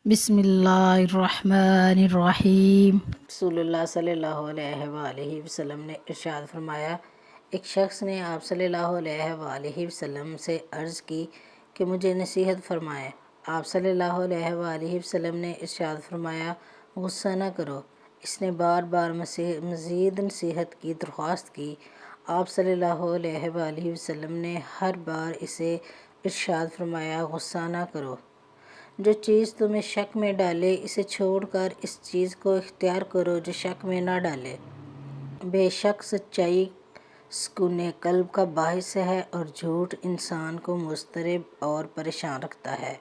बिस्मिल्लाहिर्रहमानिर्रहीम। रसूलुल्लाह सल्लल्लाहु अलैहि वआलिहि वसल्लम ने इरशाद फरमाया, एक शख्स ने आप सल्लल्लाहु अलैहि वआलिहि वसल्लम से अर्ज़ की कि मुझे नसीहत फरमाएं। आप सल्लल्लाहु अलैहि वआलिहि वसल्लम ने इरशाद फरमाया, गुस्सा न करो। इसने बार बार मज़ीद नसीहत की दरख्वास्त की। आप सल्लल्लाहु अलैहि वआलिहि वसल्लम ने हर बार इसे इरशाद फरमाया, गुस्सा न करो। जो चीज़ तुम्हें शक में डाले इसे छोड़कर इस चीज़ को इख्तियार करो जो शक में ना डाले। बेशक सच्चाई सुकून कल्ब का बाहिस है और झूठ इंसान को मुस्तरब और परेशान रखता है।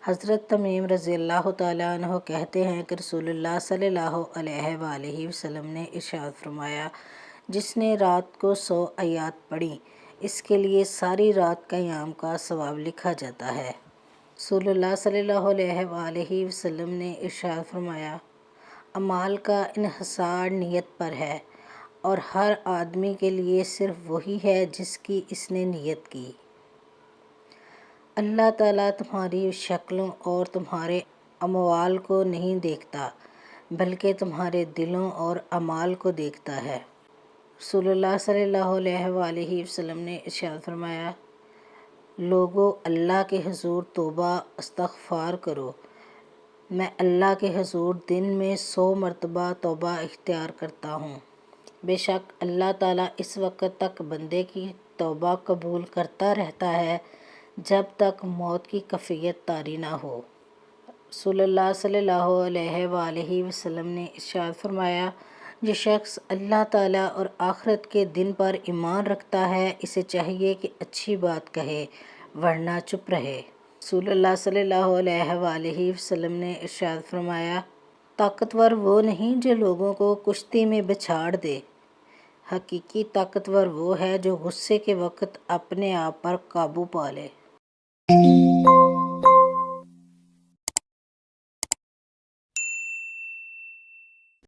हज़रत तमीम रज़ी अल्लाह तआला अन्हु कहते हैं कि रसूलुल्लाह सल्लल्लाहु अलैहि वआलिहि वसल्लम ने इरशाद फरमाया, जिसने रात को 100 आयत पढ़ी इसके लिए सारी रात क़याम का सवाब लिखा जाता है। रसूलुल्लाह सल्लल्लाहु अलैहि वसल्लम ने इरशाद फरमाया, अमाल का इन्हिसार नियत पर है और हर आदमी के लिए सिर्फ वही है जिसकी इसने नियत की। अल्लाह ताला तुम्हारी शक्लों और तुम्हारे अमवाल को नहीं देखता बल्कि तुम्हारे दिलों और अमाल को देखता है। रसूलुल्लाह सल्लल्लाहु अलैहि वसल्लम ने इरशाद फरमाया, लोगों अल्लाह के हुज़ूर तौबा इस्तग़फ़ार करो। मैं अल्लाह के हुज़ूर दिन में 100 मरतबा तौबा इख्तियार करता हूँ। बेशक अल्लाह ताला इस वक्त तक बंदे की तौबा कबूल करता रहता है जब तक मौत की कफ़ियत तारी ना हो। रसूलुल्लाह सल्लल्लाहु अलैहि वसल्लम ने इरशाद फरमाया, जो शख्स अल्लाह ताला और आखिरत के दिन पर ईमान रखता है इसे चाहिए कि अच्छी बात कहे वरना चुप रहे। रसूलुल्लाह सल्लल्लाहु अलैहि वसल्लम ने इरशाद फरमाया, ताकतवर वो नहीं जो लोगों को कुश्ती में बिछाड़ दे, हकीकी ताकतवर वो है जो गुस्से के वक्त अपने आप पर काबू पा ले।